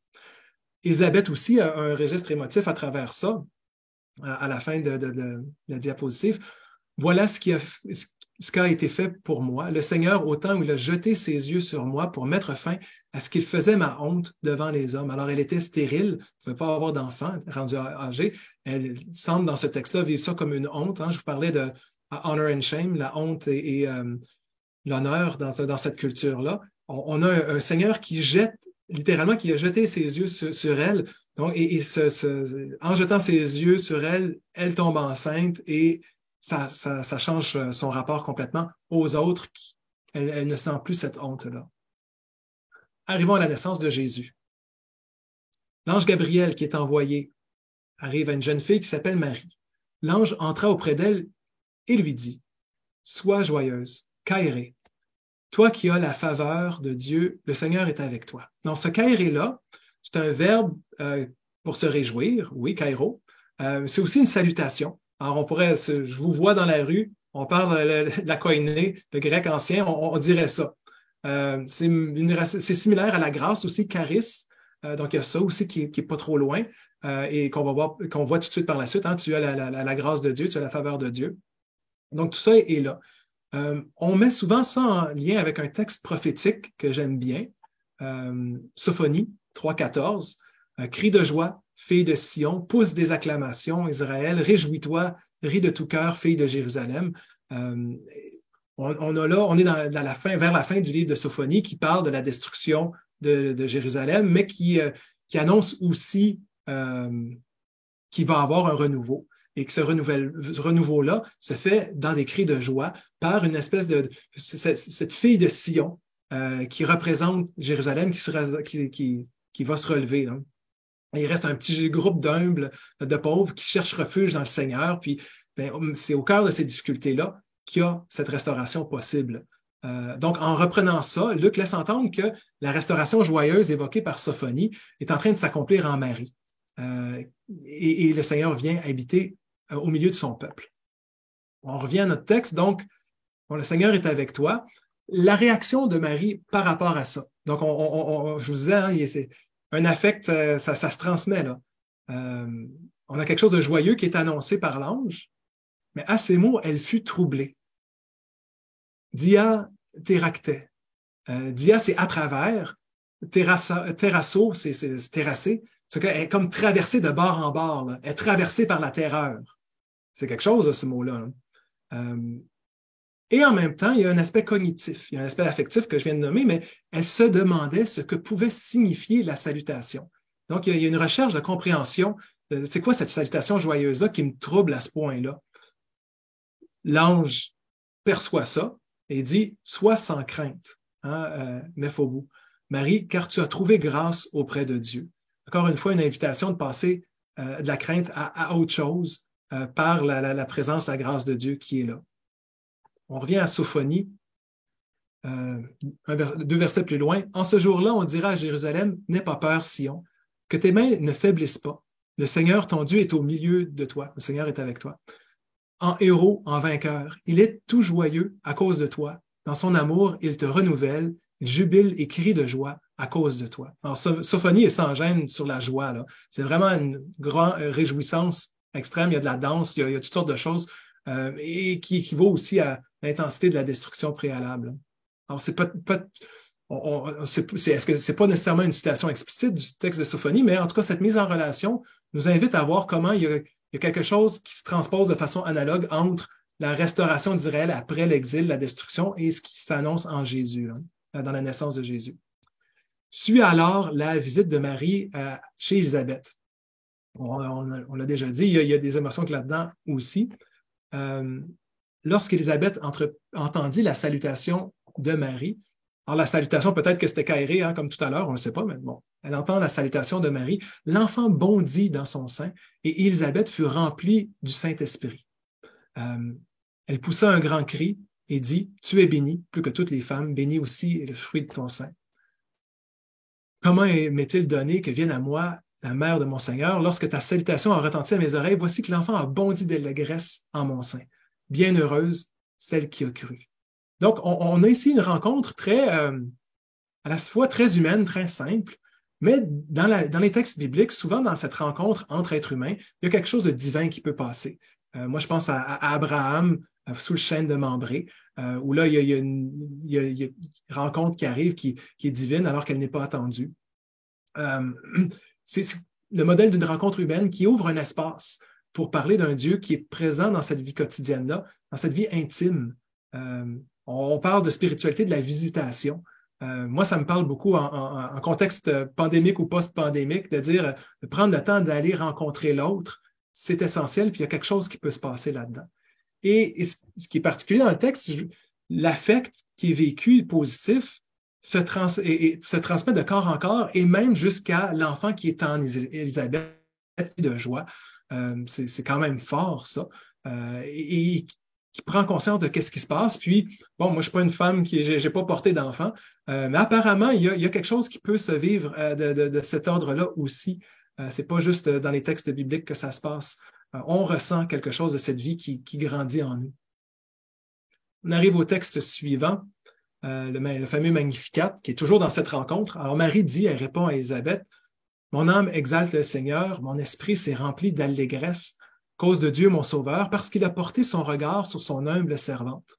Élisabeth aussi a un registre émotif à travers ça, à la fin de la diapositive. Voilà ce qui a été fait pour moi. Le Seigneur, au temps où il a jeté ses yeux sur moi pour mettre fin à ce qu'il faisait ma honte devant les hommes. Alors, elle était stérile, elle ne pouvait pas avoir d'enfant, rendue âgée. Elle semble, dans ce texte-là, vivre ça comme une honte. Je vous parlais de honor and shame, la honte et l'honneur dans cette culture-là. On a un Seigneur qui jette, littéralement, qui a jeté ses yeux sur elle. Donc, en jetant ses yeux sur elle, elle tombe enceinte et ça change son rapport complètement aux autres. Elle ne sent plus cette honte-là. Arrivons à la naissance de Jésus. L'ange Gabriel qui est envoyé arrive à une jeune fille qui s'appelle Marie. L'ange entra auprès d'elle et lui dit « Sois joyeuse, Kairé, toi qui as la faveur de Dieu, le Seigneur est avec toi. » Donc, ce Kairé-là, c'est un verbe pour se réjouir, oui, Kairo. C'est aussi une salutation. Alors, je vous vois dans la rue, on parle de la koiné, le grec ancien, on dirait ça. C'est similaire à la grâce aussi, charis. Donc, il y a ça aussi qui est pas trop loin et qu'on voit tout de suite par la suite. Tu as la grâce de Dieu, tu as la faveur de Dieu. Donc, tout ça est là. On met souvent ça en lien avec un texte prophétique que j'aime bien, Sophonie 3,14. Crie de joie, fille de Sion, pousse des acclamations, Israël, réjouis-toi, ris de tout cœur, fille de Jérusalem. On est vers la fin du livre de Sophonie qui parle de la destruction de Jérusalem, mais qui annonce aussi qu'il va avoir un renouveau et que ce renouveau-là se fait dans des cris de joie par une espèce cette fille de Sion qui représente Jérusalem qui va se relever. Là. Il reste un petit groupe d'humbles, de pauvres qui cherchent refuge dans le Seigneur. Puis c'est au cœur de ces difficultés-là qu'il y a cette restauration possible. Donc, en reprenant ça, Luc laisse entendre que la restauration joyeuse évoquée par Sophonie est en train de s'accomplir en Marie. Et le Seigneur vient habiter au milieu de son peuple. On revient à notre texte, donc, bon, le Seigneur est avec toi. La réaction de Marie par rapport à ça. Donc, je vous disais, hein, c'est un affect, ça se transmet là. On a quelque chose de joyeux qui est annoncé par l'ange, mais à ces mots, elle fut troublée. Dia terracte. Dia, c'est à travers. Terrasso, c'est terrassé. C'est qu'elle est comme traversée de bord en bord. Là. Elle est traversée par la terreur. C'est quelque chose, ce mot-là. Et en même temps, il y a un aspect cognitif, il y a un aspect affectif que je viens de nommer, mais elle se demandait ce que pouvait signifier la salutation. Donc, il y a une recherche de compréhension. C'est quoi cette salutation joyeuse-là qui me trouble à ce point-là? L'ange perçoit ça et dit « Sois sans crainte, hein, Méphobou, Marie, car tu as trouvé grâce auprès de Dieu. » Encore une fois, une invitation de passer de la crainte à autre chose par la présence, la grâce de Dieu qui est là. On revient à Sophonie, 2 versets plus loin. « En ce jour-là, on dira à Jérusalem, n'aie pas peur, Sion, que tes mains ne faiblissent pas. Le Seigneur, ton Dieu, est au milieu de toi. Le Seigneur est avec toi. En héros, en vainqueur, il est tout joyeux à cause de toi. Dans son amour, il te renouvelle, il jubile et crie de joie à cause de toi. » Alors, Sophonie est sans gêne sur la joie. Là. C'est vraiment une grande réjouissance extrême. Il y a de la danse, il y a toutes sortes de choses et qui équivaut aussi à l'intensité de la destruction préalable. Alors, c'est est-ce que c'est pas nécessairement une citation explicite du texte de Sophonie, mais en tout cas, cette mise en relation nous invite à voir comment il y a quelque chose qui se transpose de façon analogue entre la restauration d'Israël après l'exil, la destruction, et ce qui s'annonce en Jésus, hein, dans la naissance de Jésus. Suit alors la visite de Marie chez Élisabeth. On l'a déjà dit, il y a des émotions là-dedans aussi. Lorsqu'Élisabeth entendit la salutation de Marie, alors la salutation, peut-être que c'était Kairé, hein, comme tout à l'heure, on ne le sait pas, mais bon, elle entend la salutation de Marie, l'enfant bondit dans son sein et Élisabeth fut remplie du Saint-Esprit. Elle poussa un grand cri et dit, « Tu es bénie, plus que toutes les femmes, béni aussi est le fruit de ton sein. Comment m'est-il donné que vienne à moi la mère de mon Seigneur, lorsque ta salutation a retenti à mes oreilles, voici que l'enfant a bondi d'allégresse en mon sein. Bienheureuse celle qui a cru. » Donc, on a ici une rencontre à la fois très humaine, très simple, mais dans les textes bibliques, souvent dans cette rencontre entre êtres humains, il y a quelque chose de divin qui peut passer. Moi, je pense à Abraham sous le chêne de Mambré, où là, il y a une rencontre qui arrive qui est divine alors qu'elle n'est pas attendue. C'est le modèle d'une rencontre humaine qui ouvre un espace pour parler d'un Dieu qui est présent dans cette vie quotidienne-là, dans cette vie intime. On parle de spiritualité, de la visitation. Moi, ça me parle beaucoup en contexte pandémique ou post-pandémique, de prendre le temps d'aller rencontrer l'autre, c'est essentiel, puis il y a quelque chose qui peut se passer là-dedans. Et ce qui est particulier dans le texte, l'affect qui est vécu positif se transmet de corps en corps et même jusqu'à l'enfant qui est en Élisabeth de joie. C'est quand même fort, ça. Et qui prend conscience de qu'est-ce qui se passe. Puis, bon, moi, je ne suis pas une femme j'ai pas porté d'enfant, mais apparemment, il y a quelque chose qui peut se vivre de cet ordre-là aussi. C'est pas juste dans les textes bibliques que ça se passe. On ressent quelque chose de cette vie qui grandit en nous. On arrive au texte suivant, le fameux Magnificat, qui est toujours dans cette rencontre. Alors, Marie dit, elle répond à Élisabeth, « Mon âme exalte le Seigneur, mon esprit s'est rempli d'allégresse, cause de Dieu mon Sauveur, parce qu'il a porté son regard sur son humble servante. »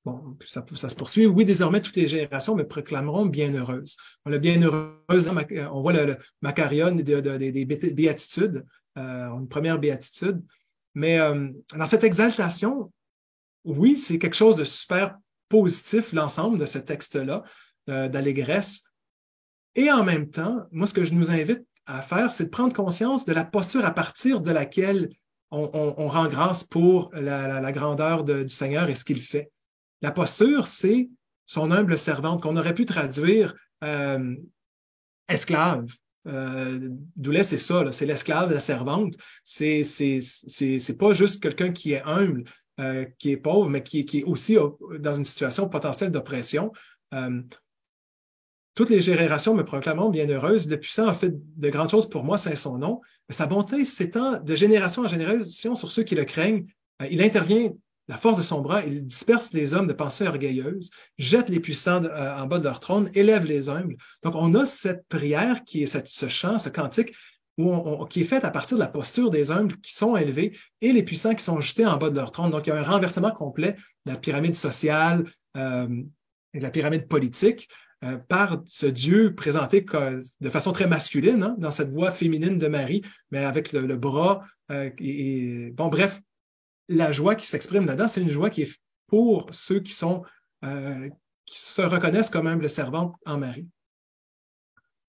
Bon, ça se poursuit. « Oui, désormais, toutes les générations me proclameront bienheureuse. » La bienheureuse, on voit le Macarion des béatitudes, une première béatitude. Mais dans cette exaltation, oui, c'est quelque chose de super positif, l'ensemble de ce texte-là, d'allégresse. Et en même temps, moi, ce que je nous invite à faire, c'est de prendre conscience de la posture à partir de laquelle on rend grâce pour la grandeur du Seigneur et ce qu'il fait. La posture, c'est son humble servante, qu'on aurait pu traduire esclave. Doulet, c'est ça, c'est l'esclave de la servante. C'est pas juste quelqu'un qui est humble, qui est pauvre, mais qui est aussi dans une situation potentielle d'oppression. Toutes les générations me proclameront bienheureuse. Le puissant a fait de grandes choses pour moi, c'est son nom. Mais sa bonté s'étend de génération en génération sur ceux qui le craignent. Il intervient, la force de son bras, il disperse les hommes de pensées orgueilleuses, jette les puissants en bas de leur trône, élève les humbles. Donc, on a cette prière qui est ce chant, ce cantique, qui est fait à partir de la posture des humbles qui sont élevés et les puissants qui sont jetés en bas de leur trône. Donc, il y a un renversement complet de la pyramide sociale et de la pyramide politique par ce Dieu présenté de façon très masculine, hein, dans cette voix féminine de Marie, mais avec le bras. Bon, bref, la joie qui s'exprime là-dedans, c'est une joie qui est pour ceux qui se reconnaissent comme humbles servantes en Marie.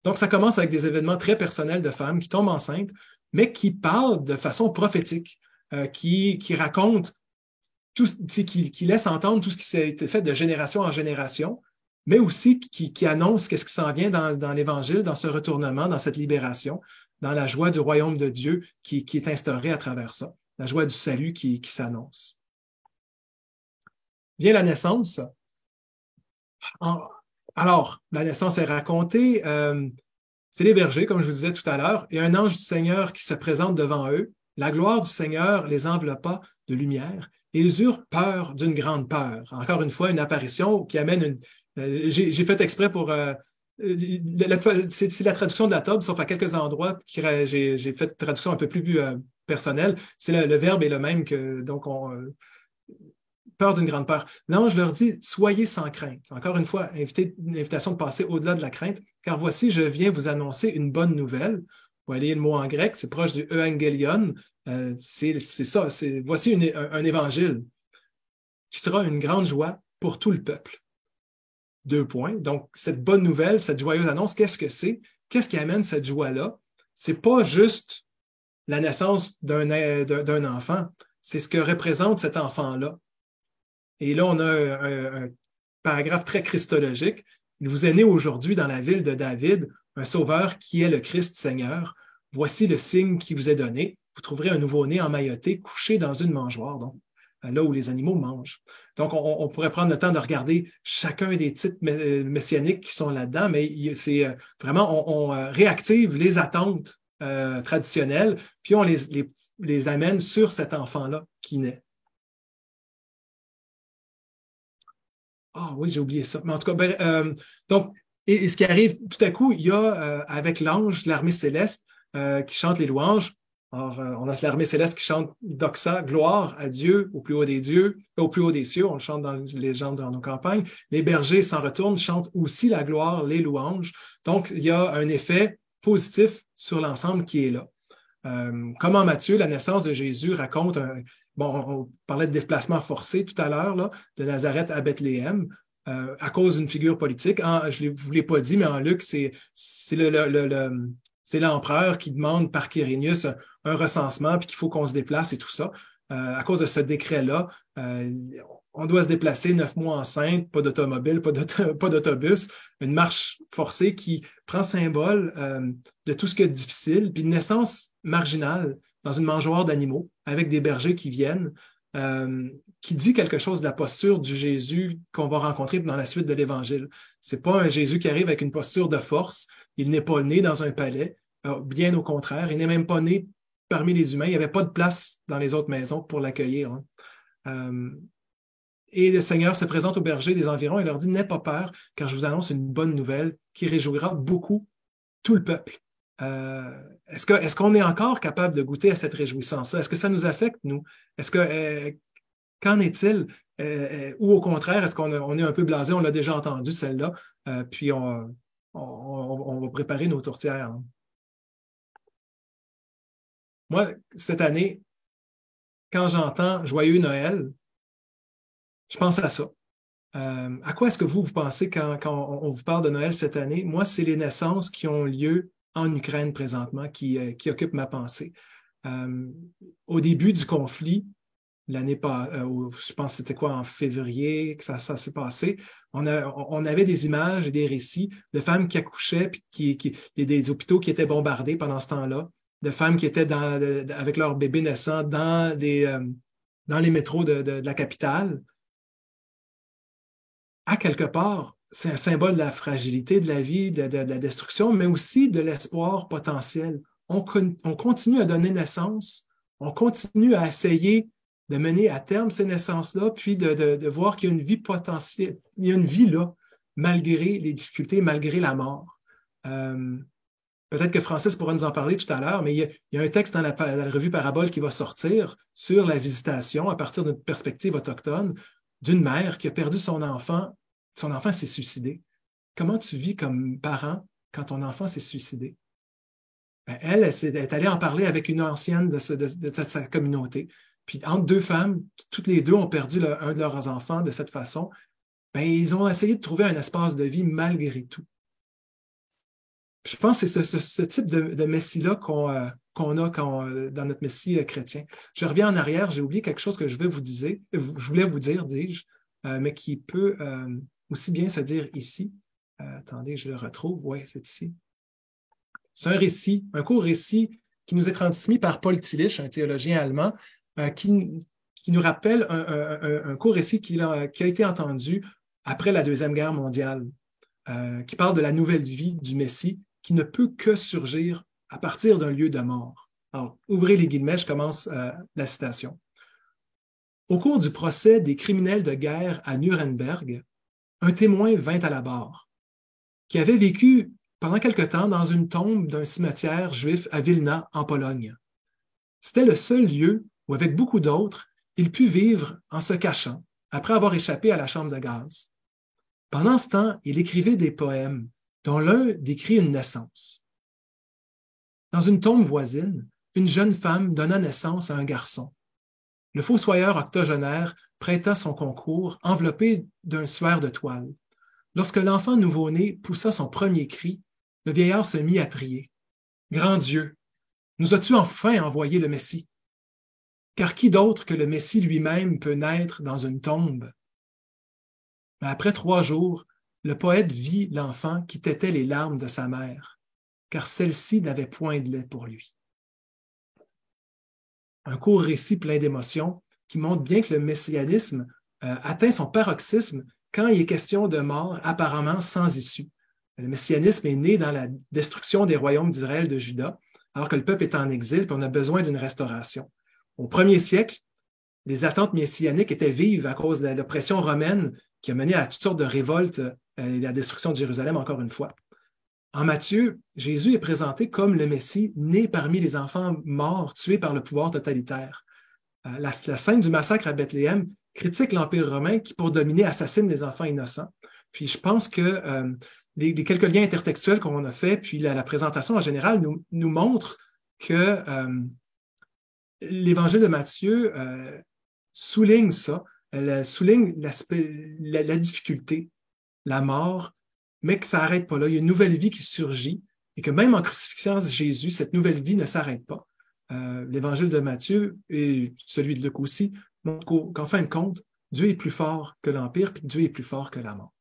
Donc, ça commence avec des événements très personnels de femmes qui tombent enceintes, mais qui parlent de façon prophétique, qui racontent, qui laissent entendre tout ce qui s'est été fait de génération en génération, mais aussi qui annonce qu'est-ce qui s'en vient dans l'Évangile, dans ce retournement, dans cette libération, dans la joie du royaume de Dieu qui est instaurée à travers ça, la joie du salut qui s'annonce. Vient la naissance. Alors, la naissance est racontée. C'est les bergers, comme je vous disais tout à l'heure, et un ange du Seigneur qui se présente devant eux. La gloire du Seigneur les enveloppa de lumière et ils eurent peur d'une grande peur. Encore une fois, une apparition qui amène j'ai fait exprès pour... c'est la traduction de la Tobe, sauf à quelques endroits, j'ai fait une traduction un peu plus personnelle. C'est le verbe est le même que... Donc, peur d'une grande peur. L'ange leur dit, soyez sans crainte. Encore une fois, une invitation de passer au-delà de la crainte, car voici, je viens vous annoncer une bonne nouvelle. Vous voyez le mot en grec, c'est proche du euangelion. C'est ça, voici un évangile qui sera une grande joie pour tout le peuple. 2 points. Donc, cette bonne nouvelle, cette joyeuse annonce, qu'est-ce que c'est? Qu'est-ce qui amène cette joie-là? C'est pas juste la naissance d'un enfant, c'est ce que représente cet enfant-là. Et là, on a un paragraphe très christologique. Il vous est né aujourd'hui dans la ville de David un sauveur qui est le Christ Seigneur. Voici le signe qui vous est donné. Vous trouverez un nouveau-né emmailloté, couché dans une mangeoire, donc là où les animaux mangent. Donc, on pourrait prendre le temps de regarder chacun des titres messianiques qui sont là-dedans, mais c'est vraiment, on réactive les attentes traditionnelles, puis on les amène sur cet enfant-là qui naît. Ah oui, j'ai oublié ça. Mais en tout cas, donc, et ce qui arrive, tout à coup, il y a avec l'ange, l'armée céleste qui chante les louanges. Alors, on a l'armée céleste qui chante Doxa, gloire à Dieu, au plus haut des dieux, au plus haut des cieux. On le chante dans les gens dans nos campagnes. Les bergers s'en retournent, chantent aussi la gloire, les louanges. Donc, il y a un effet positif sur l'ensemble qui est là. Comme en Matthieu, la naissance de Jésus raconte on parlait de déplacement forcé tout à l'heure, de Nazareth à Bethléem, à cause d'une figure politique. Je ne vous l'ai pas dit, mais en Luc, c'est l'empereur qui demande par Quirinius un recensement, puis qu'il faut qu'on se déplace et tout ça. À cause de ce décret-là, on doit se déplacer 9 mois enceinte, pas d'automobile, pas d'autobus, une marche forcée qui prend symbole de tout ce qui est difficile, puis une naissance marginale dans une mangeoire d'animaux, avec des bergers qui viennent, qui dit quelque chose de la posture du Jésus qu'on va rencontrer dans la suite de l'Évangile. Ce n'est pas un Jésus qui arrive avec une posture de force, il n'est pas né dans un palais, bien au contraire, il n'est même pas né parmi les humains, il n'y avait pas de place dans les autres maisons pour l'accueillir. Et le Seigneur se présente aux bergers des environs et leur dit « N'aie pas peur, car je vous annonce une bonne nouvelle qui réjouira beaucoup tout le peuple. » Est-ce qu'on est encore capable de goûter à cette réjouissance-là? Est-ce que ça nous affecte, nous? Qu'en est-il? Ou au contraire, est-ce qu'on est un peu blasé? On l'a déjà entendu, celle-là, puis on va préparer nos tourtières. Moi, cette année, quand j'entends « Joyeux Noël », je pense à ça. À quoi est-ce que vous pensez quand on vous parle de Noël cette année? Moi, c'est les naissances qui ont lieu en Ukraine présentement qui occupent ma pensée. Au début du conflit, l'année je pense que c'était quoi, en février que ça s'est passé, on avait des images et des récits de femmes qui accouchaient, puis des hôpitaux qui étaient bombardés pendant ce temps-là, de femmes qui étaient avec leurs bébés naissants dans dans les métros de la capitale, à quelque part, c'est un symbole de la fragilité de la vie, de la destruction, mais aussi de l'espoir potentiel. On continue à donner naissance, on continue à essayer de mener à terme ces naissances-là, puis de voir qu'il y a une vie potentielle, il y a une vie là, malgré les difficultés, malgré la mort. Peut-être que Francis pourra nous en parler tout à l'heure, mais il y a un texte dans la revue Parabole qui va sortir sur la visitation à partir d'une perspective autochtone d'une mère qui a perdu son enfant s'est suicidé. Comment tu vis comme parent quand ton enfant s'est suicidé? Ben, elle est allée en parler avec une ancienne de sa communauté. Puis entre deux femmes, toutes les deux ont perdu un de leurs enfants de cette façon, ben, ils ont essayé de trouver un espace de vie malgré tout. Je pense que c'est ce type de messie-là qu'on a dans notre messie chrétien. Je reviens en arrière, j'ai oublié quelque chose que je voulais vous dire, dis-je, mais qui peut aussi bien se dire ici. Attendez, je le retrouve. Oui, c'est ici. C'est un récit, un court récit qui nous est transmis par Paul Tillich, un théologien allemand, qui nous rappelle un court récit qui a été entendu après la Deuxième Guerre mondiale, qui parle de la nouvelle vie du Messie qui ne peut que surgir à partir d'un lieu de mort. Alors, ouvrez les guillemets, je commence la citation. Au cours du procès des criminels de guerre à Nuremberg, un témoin vint à la barre, qui avait vécu pendant quelque temps dans une tombe d'un cimetière juif à Vilna, en Pologne. C'était le seul lieu où, avec beaucoup d'autres, il put vivre en se cachant, après avoir échappé à la chambre de gaz. Pendant ce temps, il écrivait des poèmes, dont l'un décrit une naissance. Dans une tombe voisine, une jeune femme donna naissance à un garçon. Le fossoyeur octogénaire prêta son concours, enveloppé d'un suaire de toile. Lorsque l'enfant nouveau-né poussa son premier cri, le vieillard se mit à prier. « Grand Dieu, nous as-tu enfin envoyé le Messie? Car qui d'autre que le Messie lui-même peut naître dans une tombe? » Mais après 3 jours, le poète vit l'enfant qui tétait les larmes de sa mère, car celle-ci n'avait point de lait pour lui. Un court récit plein d'émotions qui montre bien que le messianisme atteint son paroxysme quand il est question de mort apparemment sans issue. Le messianisme est né dans la destruction des royaumes d'Israël de Juda, alors que le peuple est en exil et on a besoin d'une restauration. Au 1er siècle, les attentes messianiques étaient vives à cause de l'oppression romaine qui a mené à toutes sortes de révoltes et la destruction de Jérusalem, encore une fois. En Matthieu, Jésus est présenté comme le Messie né parmi les enfants morts tués par le pouvoir totalitaire. La scène du massacre à Bethléem critique l'Empire romain qui, pour dominer, assassine des enfants innocents. Puis je pense que les quelques liens intertextuels qu'on a faits, puis la présentation en général nous montrent que l'Évangile de Matthieu souligne ça, elle souligne la difficulté, la mort, mais que ça n'arrête pas là. Il y a une nouvelle vie qui surgit et que même en crucifixion de Jésus, cette nouvelle vie ne s'arrête pas. L'Évangile de Matthieu et celui de Luc aussi montrent qu'en fin de compte, Dieu est plus fort que l'Empire, puis Dieu est plus fort que la mort.